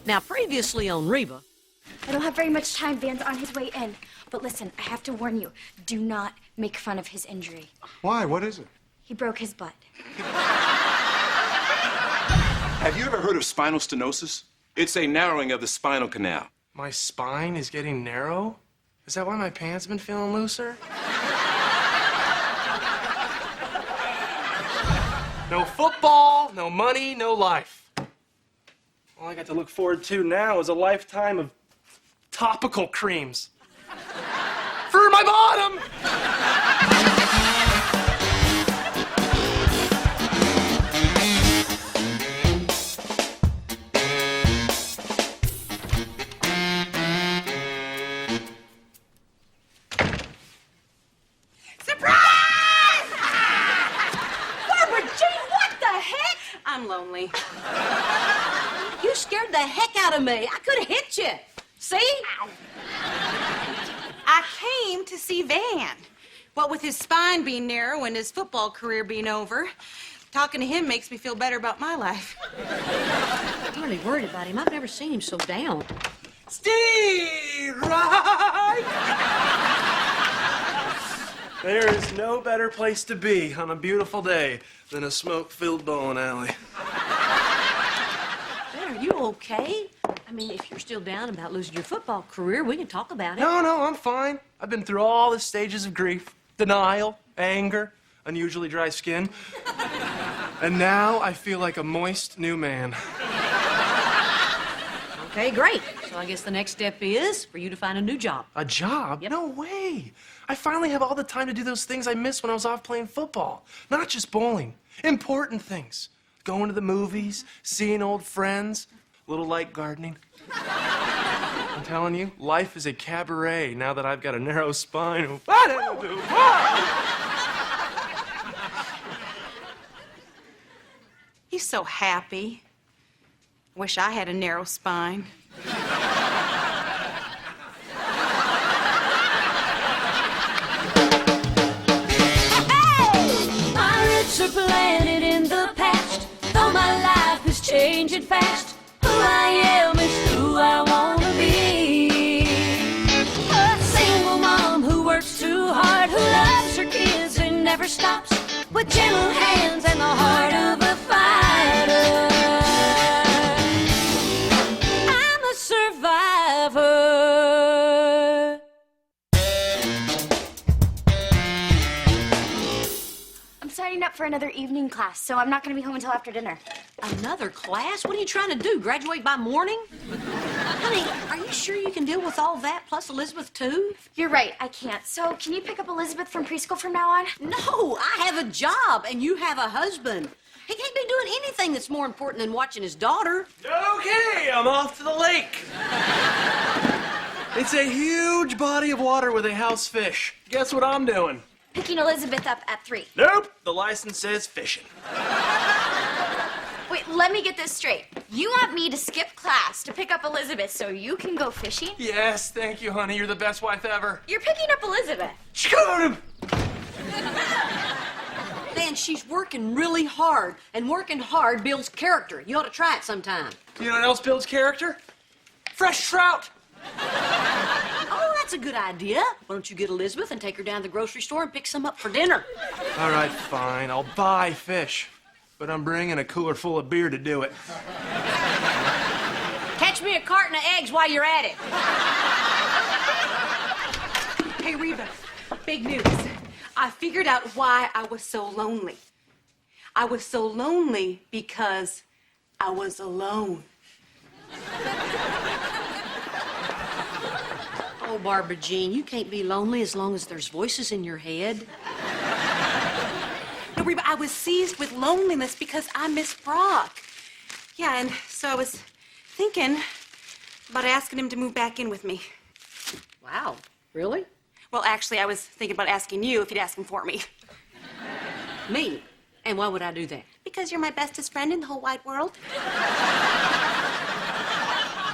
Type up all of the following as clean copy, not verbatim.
Now, previously on Reba. I don't have very much time. Van's on his way in. But listen, I have to warn you, do not make fun of his injury. Why? What is it? He broke his butt. Have you ever heard of spinal stenosis? It's a narrowing of the spinal canal. My spine is getting narrow? Is that why my pants have been feeling looser? No football, no money, no life. All I got to look forward to now is a lifetime of topical creams. For my bottom! I'm lonely. You scared the heck out of me. I could have hit you. See? Ow. I came to see Van. What with his spine being narrow and his football career being over, talking to him makes me feel better about my life. I'm really worried about him. I've never seen him so down. Steve, right? There is no better place to be on a beautiful day than a smoke-filled bowling alley. Ben, are you okay? I mean, if you're still down about losing your football career, we can talk about it. No, I'm fine. I've been through all the stages of grief. Denial, anger, unusually dry skin. And now I feel like a moist new man. Okay, great. So I guess the next step is for you to find a new job. A job? Yep. No way. I finally have all the time to do those things I missed when I was off playing football. Not just bowling. Important things. Going to the movies, seeing old friends, a little like gardening. I'm telling you, life is a cabaret now that I've got a narrow spine. He's so happy. Wish I had a narrow spine. Are planted in the past, though my life is changing fast. Who I am is who I wanna be. A single mom who works too hard, who loves her kids and never stops, with gentle hands and the heart of a fighter. I'm a survivor. Signing up for another evening class, so I'm not going to be home until after dinner. Another class? What are you trying to do, graduate by morning? Honey, are you sure you can deal with all that, plus Elizabeth, too? You're right, I can't. So can you pick up Elizabeth from preschool from now on? No, I have a job, and you have a husband. He can't be doing anything that's more important than watching his daughter. Okay, I'm off to the lake. It's a huge body of water with a house fish. Guess what I'm doing? Picking Elizabeth up at 3. Nope, the license says fishing. Wait, let me get this straight. You want me to skip class to pick up Elizabeth so you can go fishing? Yes, thank you, honey. You're the best wife ever. You're picking up Elizabeth. Shoot him! Man, she's working really hard, and working hard builds character. You ought to try it sometime. You know what else builds character? Fresh trout. Oh, that's a good idea. Why don't you get Elizabeth and take her down to the grocery store and pick some up for dinner? All right, fine. I'll buy fish. But I'm bringing a cooler full of beer to do it. Catch me a carton of eggs while you're at it. Hey, Reba, big news. I figured out why I was so lonely. I was so lonely because I was alone. Oh, Barbara Jean, you can't be lonely as long as there's voices in your head. No, Reba, I was seized with loneliness because I miss Brock. Yeah, and so I was thinking about asking him to move back in with me. Wow, really? Well, actually, I was thinking about asking you if you'd ask him for me. Me? And why would I do that? Because you're my bestest friend in the whole wide world.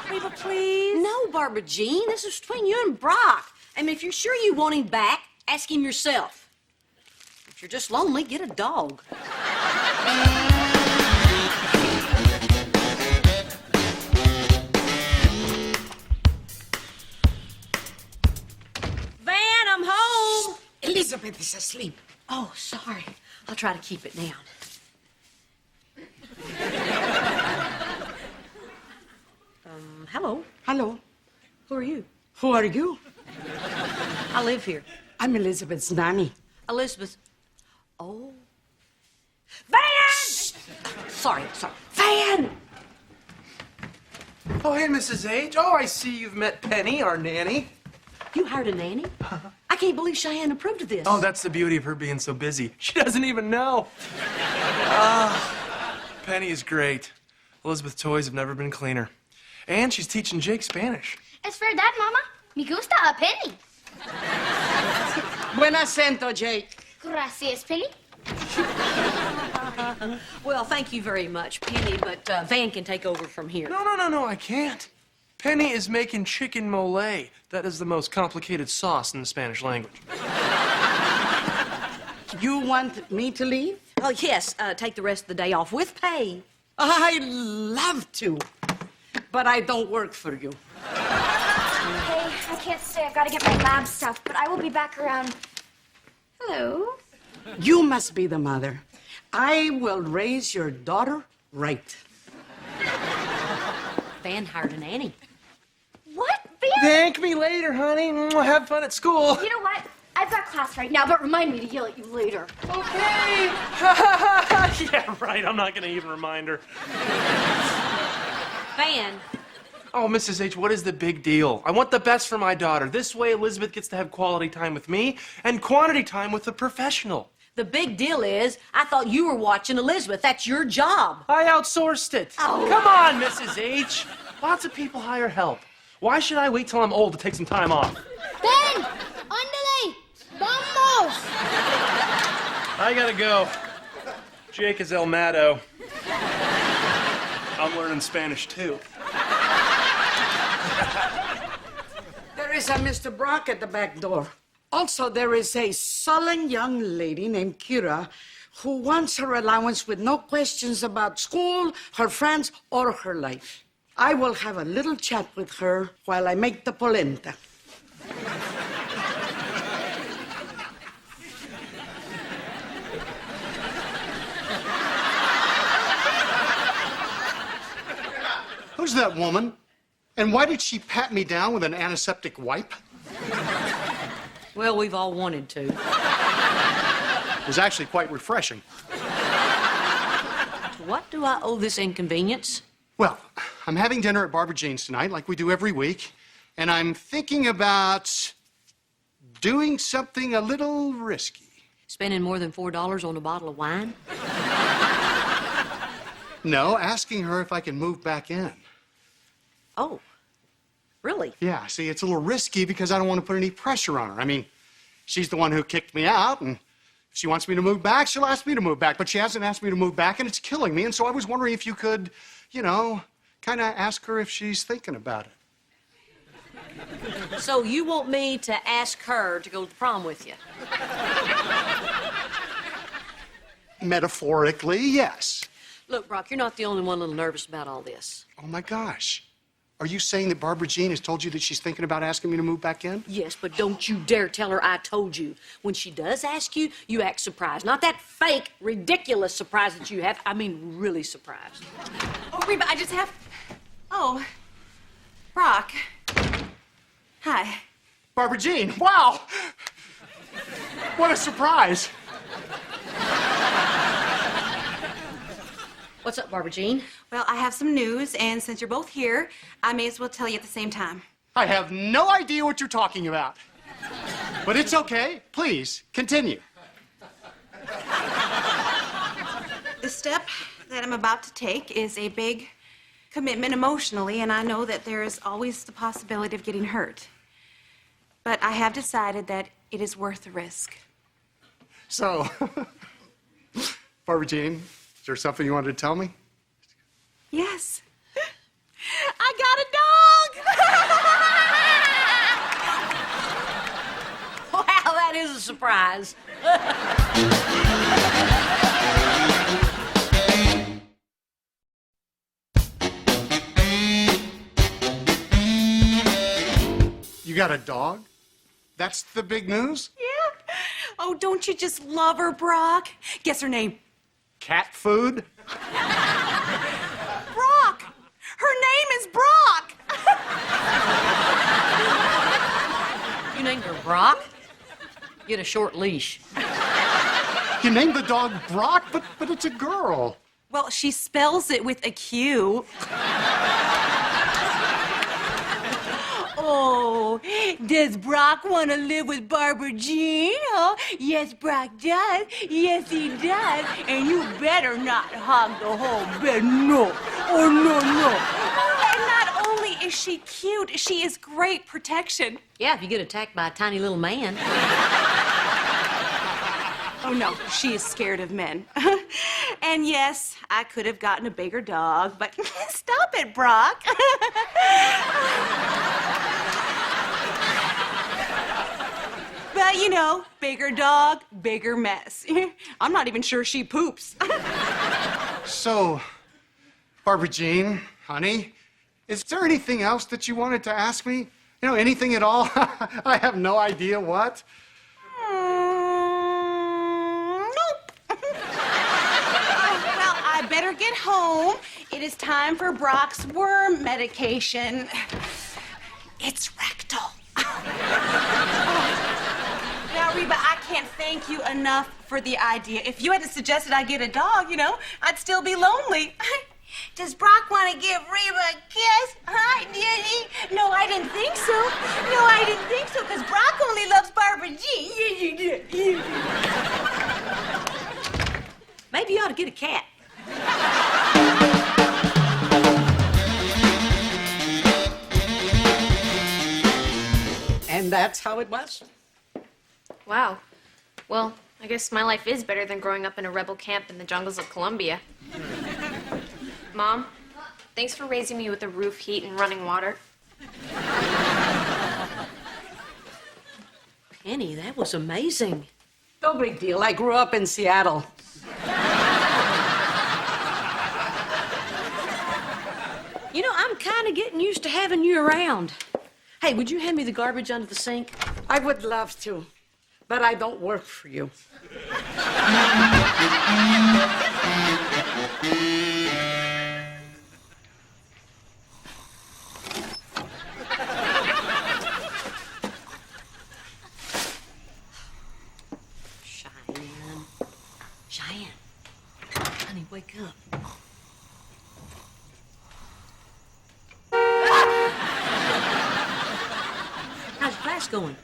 Reba, please. No, Barbara Jean, this is between you and Brock. I mean, if you're sure you want him back, ask him yourself. If you're just lonely, get a dog. is asleep. Oh, sorry. I'll try to keep it down. Hello. Hello. Who are you? Who are you? I live here. I'm Elizabeth's nanny. Elizabeth. Oh. Van! Sorry. Van! Oh, hey, Mrs. H. Oh, I see you've met Penny, our nanny. You hired a nanny? I can't believe Cheyenne approved of this. Oh, that's the beauty of her being so busy. She doesn't even know. Penny is great. Elizabeth's toys have never been cleaner. And she's teaching Jake Spanish. Es verdad, Mama. Me gusta a Penny. Buen acento, Jake. Gracias, Penny. Well, thank you very much, Penny, but Van can take over from here. No, I can't. Penny is making chicken mole. That is the most complicated sauce in the Spanish language. You want me to leave? Oh, yes, take the rest of the day off with pay. I love to, but I don't work for you. Hey, I can't stay. I've got to get my lab stuff, but I will be back around. Hello? You must be the mother. I will raise your daughter right. Van hired a nanny. What, Van? Thank me later, honey. Have fun at school. You know what? I've got class right now, but remind me to yell at you later. Okay. Yeah, right. I'm not going to even remind her. Van. Oh, Mrs. H, what is the big deal? I want the best for my daughter. This way, Elizabeth gets to have quality time with me and quantity time with a professional. The big deal is, I thought you were watching Elizabeth. That's your job. I outsourced it. Oh. Come on, Mrs. H. Lots of people hire help. Why should I wait till I'm old to take some time off? Ben! Ándale! Vamos! I gotta go. Jake is El Mato. I'm learning Spanish, too. There is a Mr. Brock at the back door. Also, there is a sullen young lady named Kira who wants her allowance with no questions about school, her friends, or her life. I will have a little chat with her while I make the polenta. Who's that woman? And why did she pat me down with an antiseptic wipe? Well, we've all wanted to. It was actually quite refreshing. To what do I owe this inconvenience? Well, I'm having dinner at Barbara Jean's tonight, like we do every week, and I'm thinking about doing something a little risky. Spending more than $4 on a bottle of wine? No, asking her if I can move back in. Oh, really? Yeah, see, it's a little risky because I don't want to put any pressure on her. I mean, she's the one who kicked me out, and if she wants me to move back, she'll ask me to move back. But she hasn't asked me to move back, and it's killing me. And so I was wondering if you could, you know, kind of ask her if she's thinking about it. So you want me to ask her to go to the prom with you? Metaphorically, yes. Look, Brock, you're not the only one a little nervous about all this. Oh, my gosh. Are you saying that Barbara Jean has told you that she's thinking about asking me to move back in? Yes, but don't you dare tell her I told you. When she does ask you, you act surprised. Not that fake, ridiculous surprise that you have. I mean, really surprised. Oh, Reba, I just have... Oh, Brock. Hi. Barbara Jean, wow! What a surprise. What's up, Barbara Jean? Well, I have some news, and since you're both here, I may as well tell you at the same time. I have no idea what you're talking about. But it's okay. Please, continue. The step that I'm about to take is a big commitment emotionally, and I know that there is always the possibility of getting hurt. But I have decided that it is worth the risk. So, Barbara Jean, is there something you wanted to tell me? Yes. I got a dog! Wow, that is a surprise. You got a dog? That's the big news? Yeah. Oh, don't you just love her, Brock? Guess her name. Cat food? Brock! Her name is Brock! You named her Brock? Get a short leash. You named the dog Brock, but it's a girl. Well, she spells it with a Q. Oh, does Brock want to live with Barbara Jean, huh? Yes, Brock does. Yes, he does. And you better not hog the whole bed. No. Oh, no, no. And not only is she cute, she is great protection. Yeah, if you get attacked by a tiny little man. Oh, no, she is scared of men. And yes, I could have gotten a bigger dog, but stop it, Brock. But, you know, bigger dog, bigger mess. I'm not even sure she poops. So, Barbara Jean, honey, is there anything else that you wanted to ask me? You know, anything at all? I have no idea what. Nope. Well, I better get home. It is time for Brock's worm medication. It's rectal. Now, Reba, I can't thank you enough for the idea. If you hadn't suggested I get a dog, you know, I'd still be lonely. Does Brock want to give Reba a kiss? Huh, did he? No, I didn't think so. No, I didn't think so, because Brock only loves Barbara Jean. Yes, you did. Maybe you ought to get a cat. And that's how it was. Wow. Well, I guess my life is better than growing up in a rebel camp in the jungles of Colombia. Mom, thanks for raising me with a roof, heat, and running water. Penny, that was amazing. No big deal. I grew up in Seattle. You know, I'm kind of getting used to having you around. Hey, would you hand me the garbage under the sink? I would love to, but I don't work for you. Cheyenne. Honey, wake up. How's class going?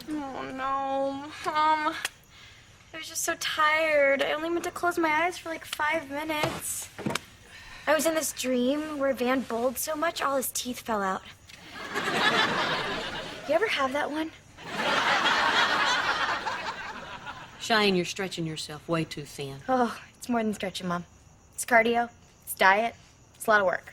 Oh, no. Mom, I was just so tired. I only meant to close my eyes for like 5 minutes. I was in this dream where Van bowled so much all his teeth fell out. You ever have that one? Cheyenne, you're stretching yourself way too thin. Oh, it's more than stretching, Mom. It's cardio, it's diet, it's a lot of work.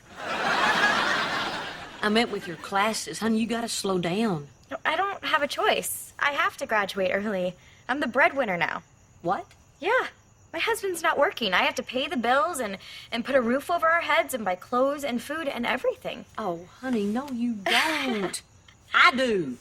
I meant with your classes. Honey, you gotta slow down. No, I don't have a choice. I have to graduate early. I'm the breadwinner now. What? Yeah. My husband's not working. I have to pay the bills and put a roof over our heads and buy clothes and food and everything. Oh, honey, no, you don't. I do.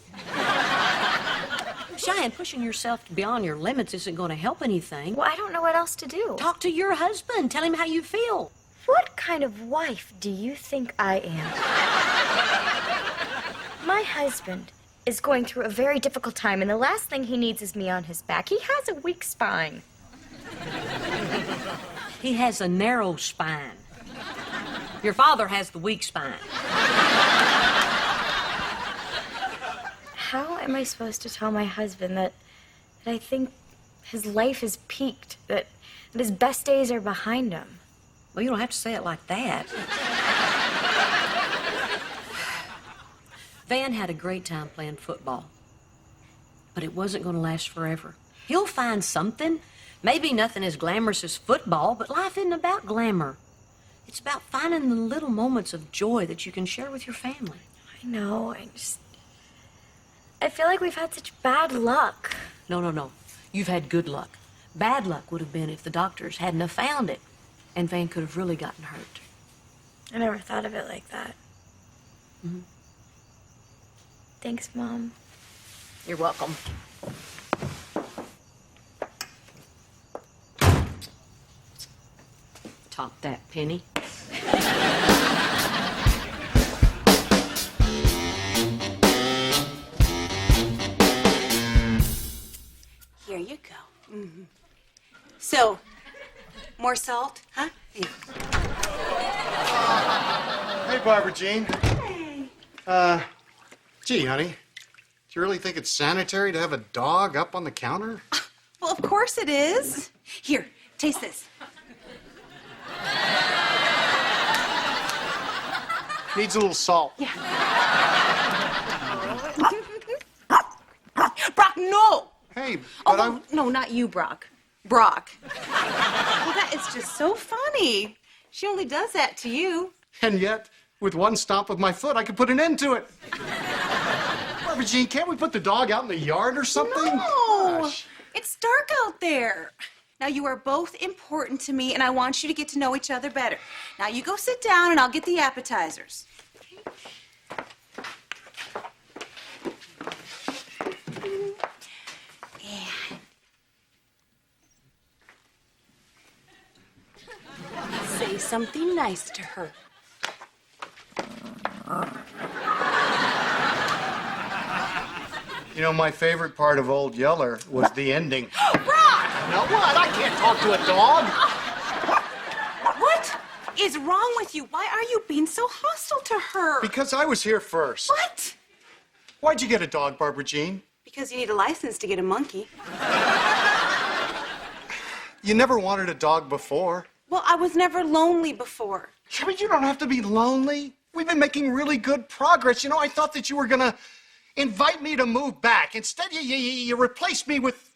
Cheyenne, pushing yourself beyond your limits isn't going to help anything. Well, I don't know what else to do. Talk to your husband. Tell him how you feel. What kind of wife do you think I am? My husband is going through a very difficult time, and the last thing he needs is me on his back. He has a weak spine. He has a narrow spine. Your father has the weak spine. How am I supposed to tell my husband that I think his life is peaked, that his best days are behind him? Well, you don't have to say it like that. Van had a great time playing football, but it wasn't going to last forever. He'll find something. Maybe nothing as glamorous as football, but life isn't about glamour. It's about finding the little moments of joy that you can share with your family. I know, I feel like we've had such bad luck. No. You've had good luck. Bad luck would have been if the doctors hadn't have found it, and Van could have really gotten hurt. I never thought of it like that. Mm-hmm. Thanks, Mom. You're welcome. Pop that, Penny. Here you go. Mm-hmm. So, more salt, huh? Here. Hey, Barbara Jean. Hey. Gee, honey, do you really think it's sanitary to have a dog up on the counter? Well, of course it is. Here, taste this. Needs a little salt. Yeah. Brock, no! Hey, but Oh, no, not you, Brock. Brock. Well, that is just so funny. She only does that to you. And yet, with one stomp of my foot, I could put an end to it. Barbara Jean, can't we put the dog out in the yard or something? No! Gosh. It's dark out there. Now, you are both important to me, and I want you to get to know each other better. Now, you go sit down, and I'll get the appetizers. And say something nice to her. You know, my favorite part of Old Yeller was the ending. Brock! Now what? I can't talk to a dog. What is wrong with you? Why are you being so hostile to her? Because I was here first. What? Why'd you get a dog, Barbara Jean? Because you need a license to get a monkey. You never wanted a dog before. Well, I was never lonely before. I mean, you don't have to be lonely. We've been making really good progress. You know, I thought that you were gonna invite me to move back. Instead, you replaced me with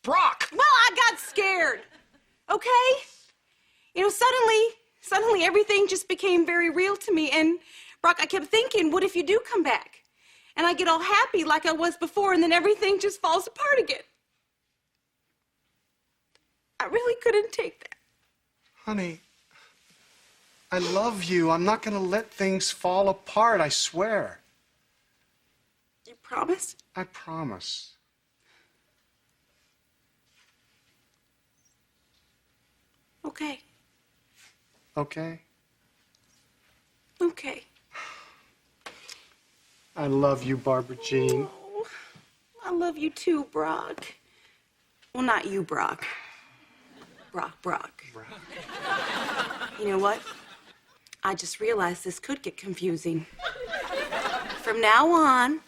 Brock. Well, I got scared. Okay? You know, suddenly everything just became very real to me. And Brock, I kept thinking, what if you do come back? And I get all happy like I was before, and then everything just falls apart again. I really couldn't take that. Honey, I love you. I'm not gonna let things fall apart, I swear. You promise? I promise. Okay. Okay? Okay. I love you, Barbara Jean. Oh, I love you too, Brock. Well, not you, Brock. Brock. You know what? I just realized this could get confusing. From now on,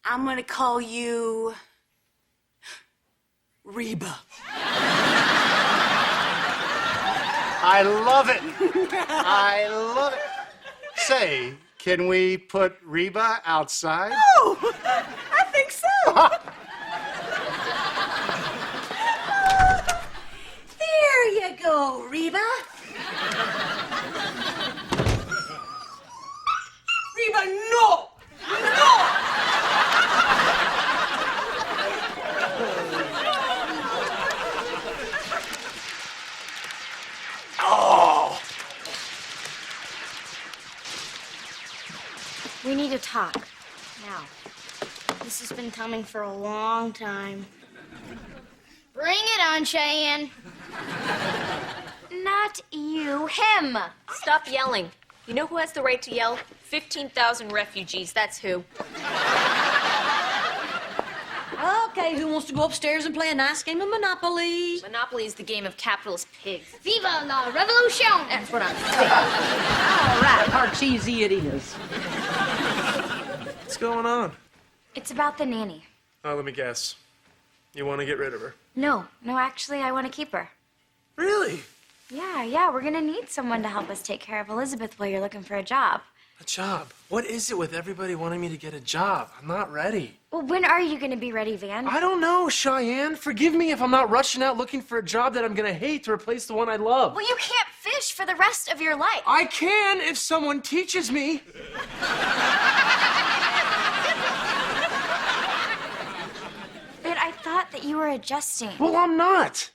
I'm gonna call you Reba. I love it. I love it. Say, can we put Reba outside? Oh, I think so. There you go, Reba. Reba, no! No! Oh! We need to talk. Now. This has been coming for a long time. Bring it on, Cheyenne. Not you, him. Stop yelling. You know who has the right to yell? 15,000 refugees, that's who. Okay, who wants to go upstairs and play a nice game of Monopoly? Monopoly is the game of capitalist pigs. Viva la revolution! That's what I'm saying. All right, Parcheesi it is. What's going on? It's about the nanny. Oh, let me guess. You want to get rid of her? No, actually, I want to keep her. Really? Yeah, we're gonna need someone to help us take care of Elizabeth while you're looking for a job. A job? What is it with everybody wanting me to get a job? I'm not ready. Well, when are you gonna be ready, Van? I don't know, Cheyenne. Forgive me if I'm not rushing out looking for a job that I'm gonna hate to replace the one I love. Well, you can't fish for the rest of your life. I can if someone teaches me. But I thought that you were adjusting. Well, I'm not.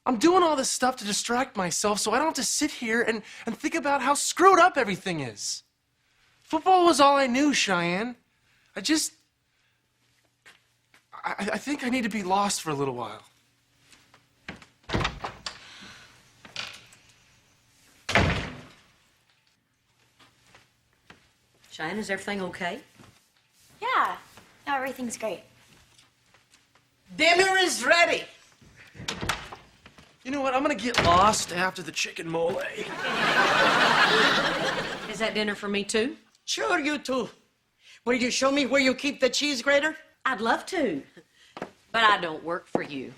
I'm doing all this stuff to distract myself so I don't have to sit here and think about how screwed up everything is. Football was all I knew, Cheyenne. I think I need to be lost for a little while. Cheyenne, is everything okay? Yeah. No, everything's great. Dinner is ready. You know what? I'm gonna get lost after the chicken mole. Is that dinner for me too? Sure, you too. Will you show me where you keep the cheese grater? I'd love to, but I don't work for you.